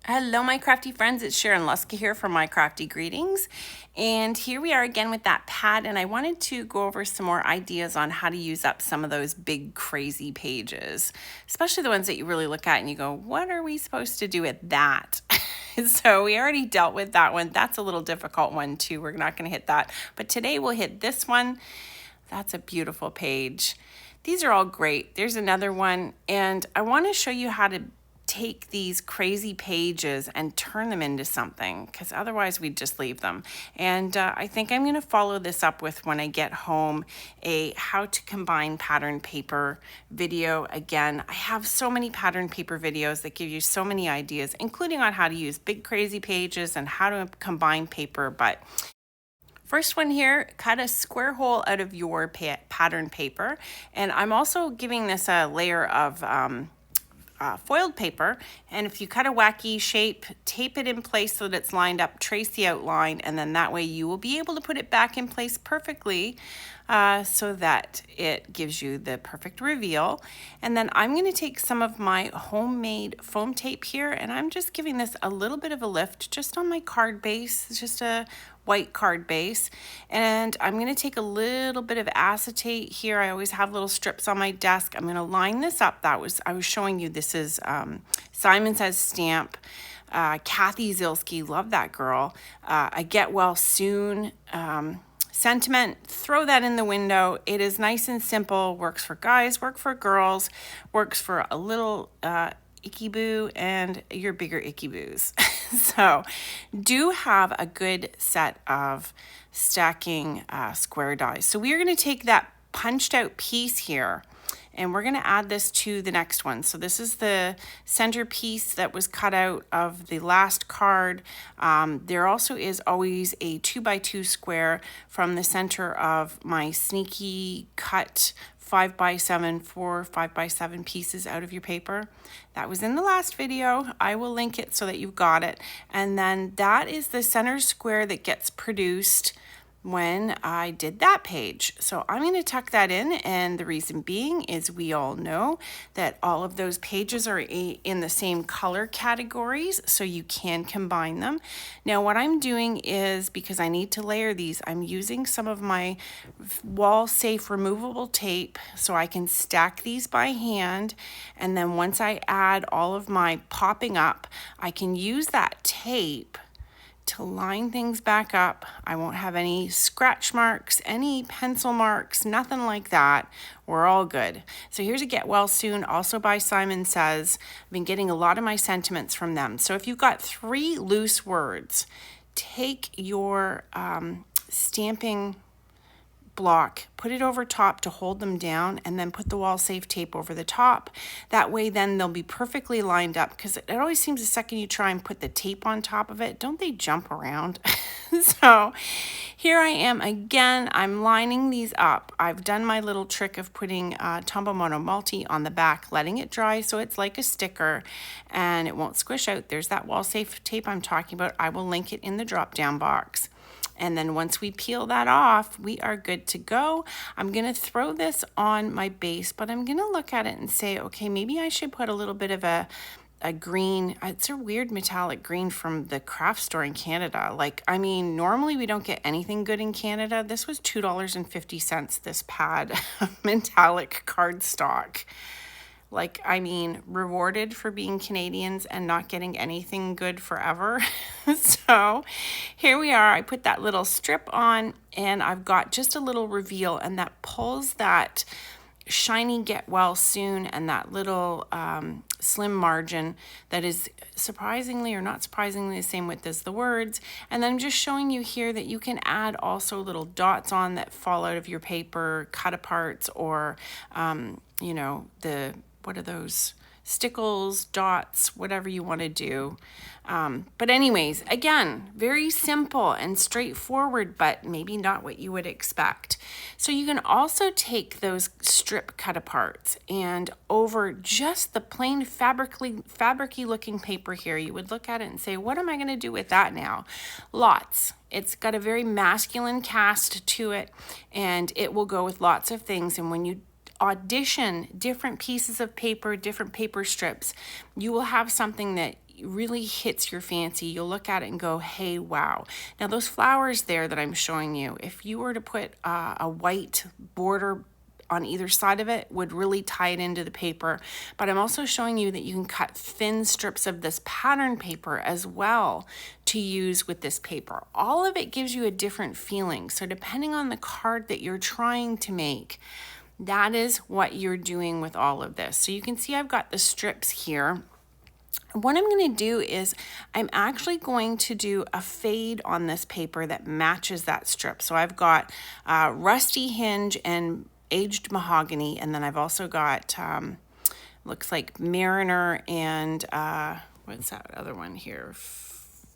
Hello, my crafty friends. It's Sharon Luska here from My Crafty Greetings. And here we are again with that pad. And I wanted to go over some more ideas on how to use up some of those big, crazy pages, especially the ones that you really look at and you go, what are we supposed to do with that? So we already dealt with that one. That's a little difficult one too. We're not going to hit that. But today we'll hit this one. That's a beautiful page. These are all great. There's another one. And I want to show you how to take these crazy pages and turn them into something, because otherwise we'd just leave them. And I think I'm going to follow this up with, when I get home, a how to combine pattern paper video. Again, I have so many pattern paper videos that give you so many ideas, including on how to use big crazy pages and how to combine paper. But first one here, cut a square hole out of your pattern paper. And I'm also giving this a layer of foiled paper, and if you cut a wacky shape, tape it in place so that it's lined up, trace the outline, and then that way you will be able to put it back in place perfectly so that it gives you the perfect reveal. And then I'm going to take some of my homemade foam tape here, and I'm just giving this a little bit of a lift just on my card base. It's just a white card base, and I'm going to take a little bit of acetate here. I always have little strips on my desk. I'm going to line this up. I was showing you, this is Simon Says stamp, Cathy Z, love that girl. A get well soon sentiment, throw that in the window. It is nice and simple, works for guys, works for girls, works for a little icky boo and your bigger icky boos. So do have a good set of stacking square dies. So we are going to take that punched out piece here and we're going to add this to the next one. So this is the center piece that was cut out of the last card. There also is always a 2x2 square from the center of my sneaky cut 5x7, 5x7 pieces out of your paper. That was in the last video. I will link it so that you've got it. And then that is the center square that gets produced when I did that page. So I'm going to tuck that in, and the reason being is we all know that all of those pages are in the same color categories, so you can combine them. Now what I'm doing is, because I need to layer these, I'm using some of my wall safe removable tape so I can stack these by hand, and then once I add all of my popping up, I can use that tape to line things back up. I won't have any scratch marks, any pencil marks, nothing like that. We're all good. So here's a get well soon, also by Simon Says. I've been getting a lot of my sentiments from them. So if you've got 3 loose words, take your stamping block, put it over top to hold them down, and then put the wall safe tape over the top. That way then they'll be perfectly lined up, because it always seems the second you try and put the tape on top of it, don't they jump around? So here I am again, I'm lining these up. I've done my little trick of putting Tombow Mono Multi on the back, letting it dry so it's like a sticker and it won't squish out. There's that wall safe tape I'm talking about. I will link it in the drop down box. And then once we peel that off, we are good to go. I'm going to throw this on my base, but I'm going to look at it and say, okay, maybe I should put a little bit of a green. It's a weird metallic green from the craft store in Canada. Like, I mean, normally we don't get anything good in Canada. This was $2.50, this pad of metallic cardstock. Like, I mean, rewarded for being Canadians and not getting anything good forever. So here we are. I put that little strip on and I've got just a little reveal, and that pulls that shiny get well soon and that little slim margin that is surprisingly or not surprisingly the same width as the words. And then I'm just showing you here that you can add also little dots on that fall out of your paper, cut aparts, or you know, what are those? Stickles, dots, whatever you want to do. But anyways, again, very simple and straightforward, but maybe not what you would expect. So you can also take those strip cut aparts, and over just the plain fabricy looking paper here, you would look at it and say, what am I going to do with that now? Lots. It's got a very masculine cast to it, and it will go with lots of things. And when you audition different pieces of paper, different paper strips, you will have something that really hits your fancy, you'll look at it and go, hey, wow. Now those flowers there that I'm showing you, if you were to put a white border on either side of it, would really tie it into the paper. But I'm also showing you that you can cut thin strips of this pattern paper as well to use with this paper. All of it gives you a different feeling. So depending on the card that you're trying to make, that is what you're doing with all of this. So you can see I've got the strips here. What I'm going to do is I'm actually going to do a fade on this paper that matches that strip. So I've got rusty hinge and aged mahogany, and then I've also got looks like Mariner and what's that other one here?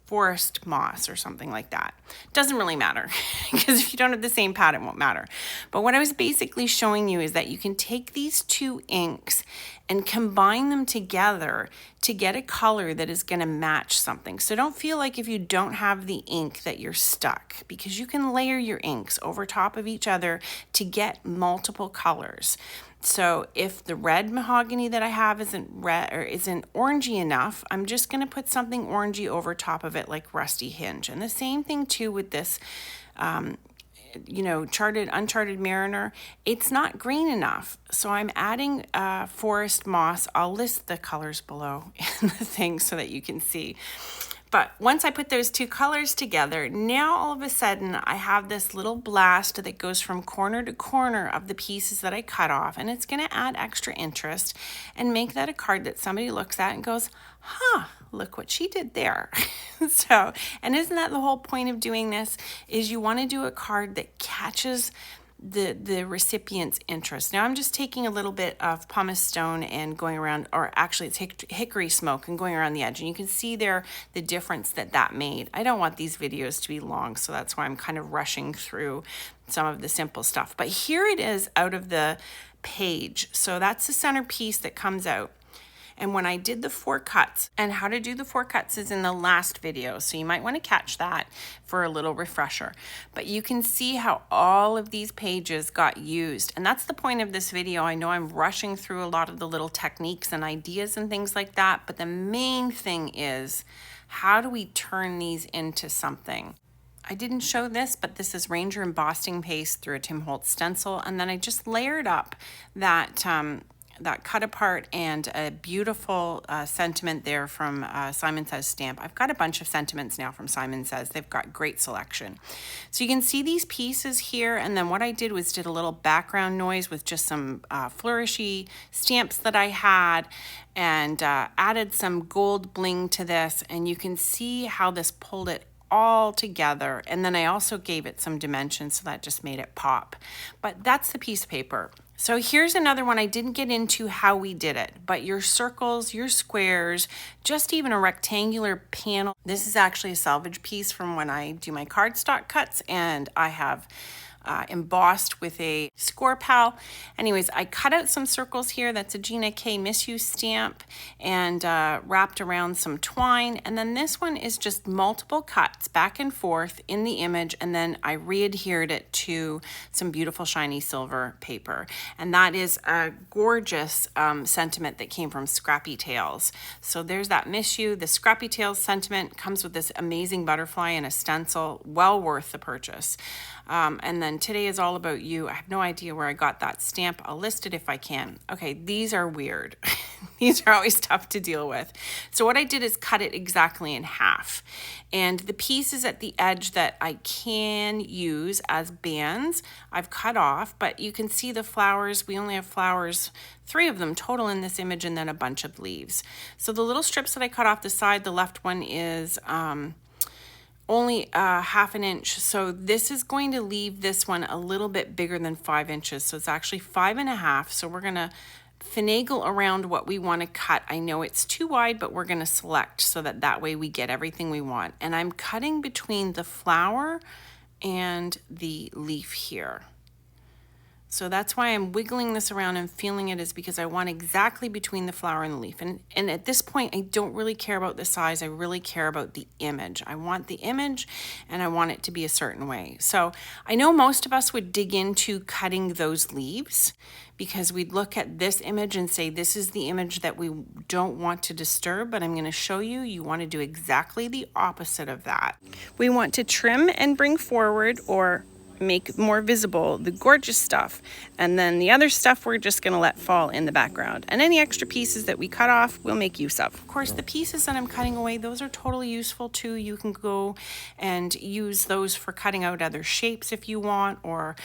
Forest moss or something like that. Doesn't really matter because if you don't have the same pad, it won't matter. But what I was basically showing you is that you can take these two inks and combine them together to get a color that is going to match something. So don't feel like if you don't have the ink that you're stuck, because you can layer your inks over top of each other to get multiple colors. So if the red mahogany that I have isn't red or isn't orangey enough, I'm just going to put something orangey over top of it like rusty hinge. And the same thing too with this you know, uncharted Mariner, it's not green enough. So I'm adding forest moss. I'll list the colors below in the thing so that you can see. But once I put those two colors together, now all of a sudden I have this little blast that goes from corner to corner of the pieces that I cut off, and it's going to add extra interest and make that a card that somebody looks at and goes, huh, look what she did there. So, and isn't that the whole point of doing this, is you want to do a card that catches the recipient's interest. Now I'm just taking a little bit of pumice stone and going around, or actually it's hickory smoke, and going around the edge, and you can see there the difference that made. I don't want these videos to be long, so that's why I'm kind of rushing through some of the simple stuff. But here it is out of the page. So that's the centerpiece that comes out. And when I did the 4 cuts, and how to do the 4 cuts is in the last video, so you might want to catch that for a little refresher. But you can see how all of these pages got used, and that's the point of this video. I know I'm rushing through a lot of the little techniques and ideas and things like that, but the main thing is, how do we turn these into something? I didn't show this, but this is Ranger embossing paste through a Tim Holtz stencil, and then I just layered up that cut apart and a beautiful sentiment there from Simon Says stamp. I've got a bunch of sentiments now from Simon Says. They've got great selection. So you can see these pieces here, and then what I did was did a little background noise with just some flourishy stamps that I had, and added some gold bling to this, and you can see how this pulled it all together. And then I also gave it some dimensions, so that just made it pop. But that's the piece of paper. So here's another one. I didn't get into how we did it, but your circles, your squares, just even a rectangular panel. This is actually a salvage piece from when I do my cardstock cuts, and I have embossed with a score pal. Anyways, I cut out some circles here. That's a Gina K Miss You stamp, and wrapped around some twine. And then this one is just multiple cuts back and forth in the image, and then I re-adhered it to some beautiful shiny silver paper. And that is a gorgeous sentiment that came from Scrappy Tails. So there's that Miss You. The Scrappy Tails sentiment comes with this amazing butterfly and a stencil, well worth the purchase. And then Today is All About You. I have no idea where I got that stamp. I'll list it if I can. Okay, these are weird. These are always tough to deal with. So what I did is cut it exactly in half. And the pieces at the edge that I can use as bands, I've cut off, but you can see the flowers. We only have flowers, 3 of them total in this image, and then a bunch of leaves. So the little strips that I cut off the side, the left one is only 1/2 inch. So this is going to leave this one a little bit bigger than 5 inches. So it's actually 5.5. So we're gonna finagle around what we want to cut. I know it's too wide, but we're gonna select so that way we get everything we want. And I'm cutting between the flower and the leaf here. So that's why I'm wiggling this around and feeling it, is because I want exactly between the flower and the leaf. And at this point, I don't really care about the size. I really care about the image. I want the image and I want it to be a certain way. So I know most of us would dig into cutting those leaves, because we'd look at this image and say, this is the image that we don't want to disturb, but I'm going to show you, you want to do exactly the opposite of that. We want to trim and bring forward, or make more visible, the gorgeous stuff, and then the other stuff we're just going to let fall in the background. And any extra pieces that we cut off, we'll make use of. Of course, the pieces that I'm cutting away, those are totally useful too. You can go and use those for cutting out other shapes if you want, or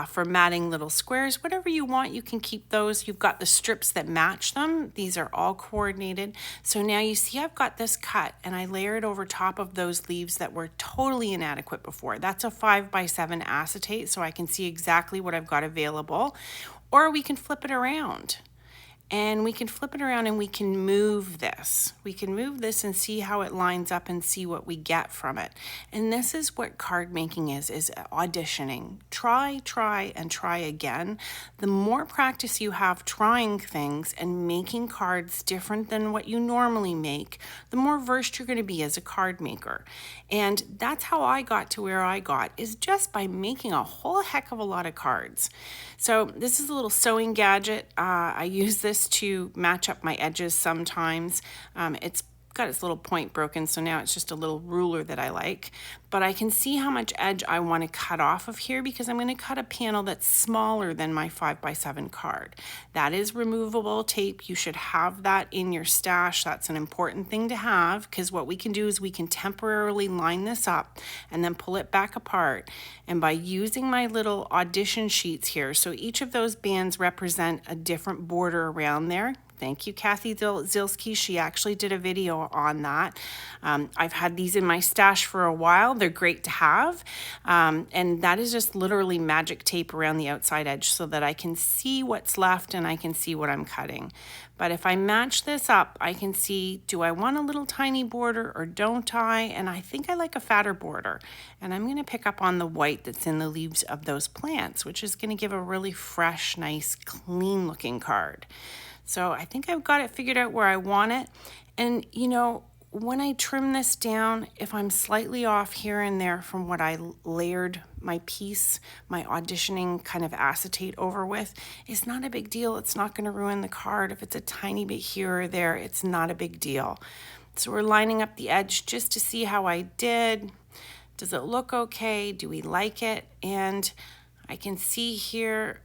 for matting little squares, whatever you want, you can keep those. You've got the strips that match them. These are all coordinated. So now you see I've got this cut and I layer it over top of those leaves that were totally inadequate before. That's a 5x7 acetate, so I can see exactly what I've got available. Or we can flip it around. And we can flip it around and we can move this. We can move this and see how it lines up and see what we get from it. And this is what card making is auditioning. Try, and try again. The more practice you have trying things and making cards different than what you normally make, the more versed you're going to be as a card maker. And that's how I got to where I got, is just by making a whole heck of a lot of cards. So this is a little sewing gadget. I use this to match up my edges sometimes. It's got its little point broken, so now it's just a little ruler that I like. But I can see how much edge I want to cut off of here, because I'm going to cut a panel that's smaller than my 5x7 card. That is removable tape. You should have that in your stash. That's an important thing to have, because what we can do is we can temporarily line this up and then pull it back apart. And by using my little audition sheets here, so each of those bands represent a different border around there. Thank you, Cathy Z. She actually did a video on that. I've had these in my stash for a while. They're great to have. And that is just literally magic tape around the outside edge so that I can see what's left and I can see what I'm cutting. But if I match this up, I can see, do I want a little tiny border or don't I? And I think I like a fatter border. And I'm going to pick up on the white that's in the leaves of those plants, which is going to give a really fresh, nice, clean looking card. So I think I've got it figured out where I want it. And you know, when I trim this down, if I'm slightly off here and there from what I layered my piece, my auditioning kind of acetate over with, it's not a big deal. It's not going to ruin the card. If it's a tiny bit here or there, it's not a big deal. So we're lining up the edge just to see how I did. Does it look okay? Do we like it? And I can see here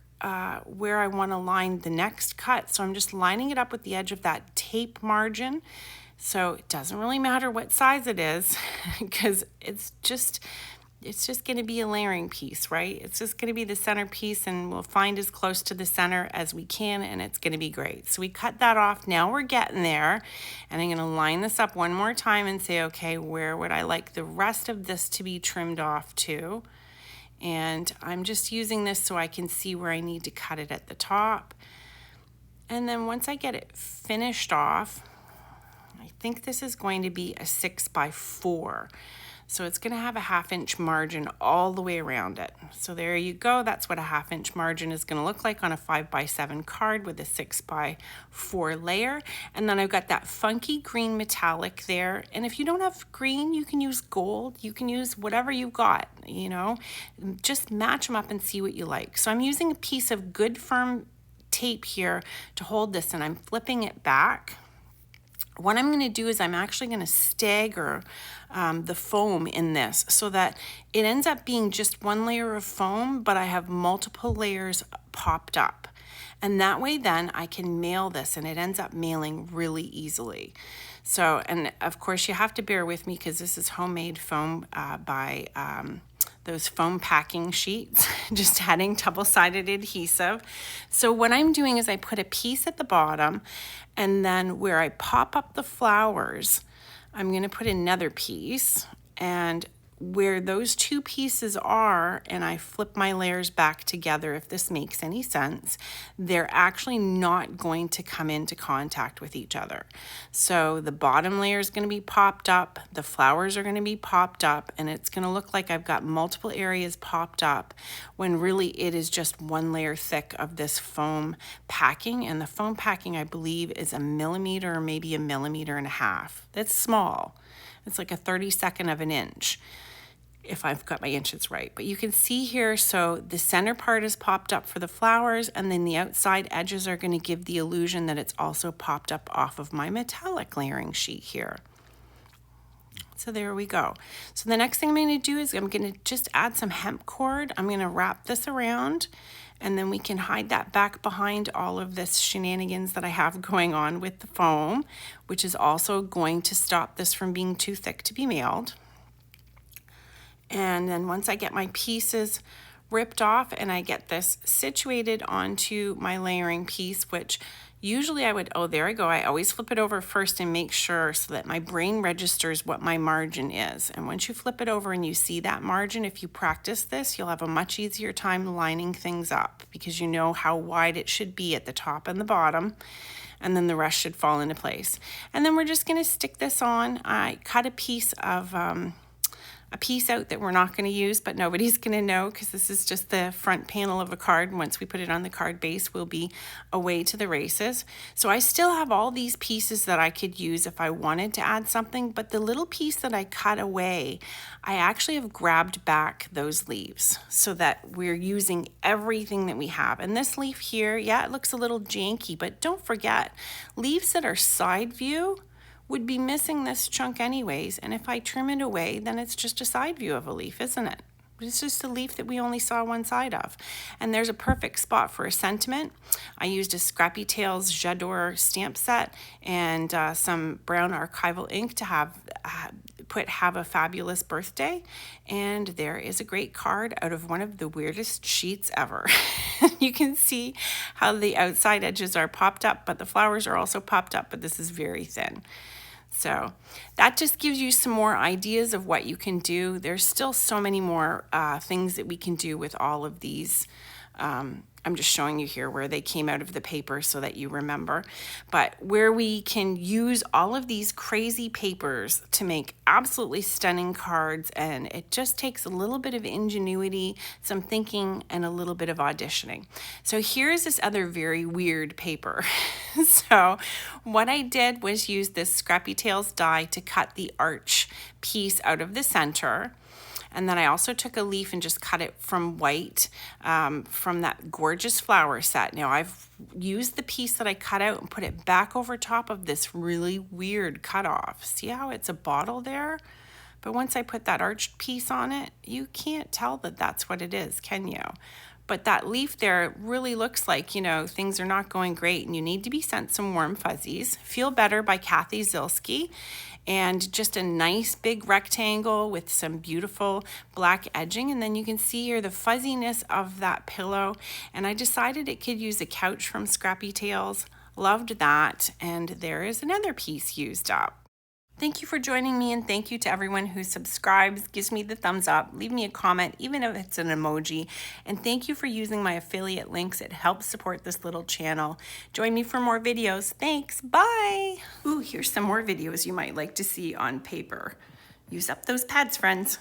where I want to line the next cut. So I'm just lining it up with the edge of that tape margin. So it doesn't really matter what size it is, because it's just going to be a layering piece, right? It's just going to be the center piece, and we'll find as close to the center as we can, and it's going to be great. So we cut that off. Now we're getting there, and I'm going to line this up one more time and say, okay, where would I like the rest of this to be trimmed off to? And I'm just using this so I can see where I need to cut it at the top. And then once I get it finished off, I think this is going to be a 6x4. So it's going to have a 1/2 inch margin all the way around it. So there you go. That's what a 1/2 inch margin is going to look like on a 5x7 card with a 6x4 layer. And then I've got that funky green metallic there. And if you don't have green, you can use gold. You can use whatever you've got, you know, just match them up and see what you like. So I'm using a piece of good firm tape here to hold this, and I'm flipping it back. What I'm going to do is I'm actually going to stagger the foam in this so that it ends up being just one layer of foam, but I have multiple layers popped up. And that way then I can mail this, and it ends up mailing really easily. So, and of course you have to bear with me because this is homemade foam by those foam packing sheets, just adding double-sided adhesive. So what I'm doing is I put a piece at the bottom, and then where I pop up the flowers, I'm going to put another piece, and where those two pieces are, and I flip my layers back together, if this makes any sense, they're actually not going to come into contact with each other. So the bottom layer is going to be popped up, the flowers are going to be popped up, and it's going to look like I've got multiple areas popped up when really it is just one layer thick of this foam packing. And the foam packing, I believe, is 1 millimeter or maybe 1.5 millimeters. That's small. It's like a 32nd of an inch, if I've got my inches right. But you can see here, so the center part is popped up for the flowers, and then the outside edges are going to give the illusion that it's also popped up off of my metallic layering sheet here. So there we go. So the next thing I'm going to do is I'm going to just add some hemp cord. I'm going to wrap this around, and then we can hide that back behind all of this shenanigans that I have going on with the foam, which is also going to stop this from being too thick to be mailed. And then once I get my pieces ripped off and I get this situated onto my layering piece, which usually I would, oh, there I go. I always flip it over first and make sure so that my brain registers what my margin is. And once you flip it over and you see that margin, if you practice this, you'll have a much easier time lining things up because you know how wide it should be at the top and the bottom. And then the rest should fall into place. And then we're just going to stick this on. I cut a piece of a piece out that we're not going to use, but nobody's going to know because this is just the front panel of a card. And once we put it on the card base, we'll be away to the races. So I still have all these pieces that I could use if I wanted to add something, but the little piece that I cut away, I actually have grabbed back those leaves so that we're using everything that we have. And this leaf here, yeah, it looks a little janky, but don't forget, leaves that are side view would be missing this chunk anyways, and if I trim it away, then it's just a side view of a leaf, isn't it? It's just a leaf that we only saw one side of. And there's a perfect spot for a sentiment. I used a Scrappy TailsJ'adore stamp set and some brown Archival ink to have a fabulous birthday. And there is a great card out of one of the weirdest sheets ever. You can see how the outside edges are popped up, but the flowers are also popped up, but this is very thin. So that just gives you some more ideas of what you can do. There's still so many more things that we can do with all of these. I'm just showing you here where they came out of the paper so that you remember. But where we can use all of these crazy papers to make absolutely stunning cards, and it just takes a little bit of ingenuity, some thinking, and a little bit of auditioning. So here's this other very weird paper. So what I did was use this Scrappy Tails die to cut the arch piece out of the center. And then I also took a leaf and just cut it from white from that gorgeous flower set. Now I've used the piece that I cut out and put it back over top of this really weird cutoff. See how it's a bottle there? But once I put that arched piece on it, you can't tell that that's what it is, can you? But that leaf there really looks like, you know, things are not going great and you need to be sent some warm fuzzies. Feel Better by Cathy Z, and just a nice big rectangle with some beautiful black edging. And then you can see here the fuzziness of that pillow. And I decided it could use a couch from Scrappy Tails. Loved that. And there is another piece used up. Thank you for joining me, and thank you to everyone who subscribes, gives me the thumbs up, leave me a comment, even if it's an emoji. And thank you for using my affiliate links. It helps support this little channel. Join me for more videos. Thanks. Bye. Ooh, here's some more videos you might like to see on paper. Use up those pads, friends.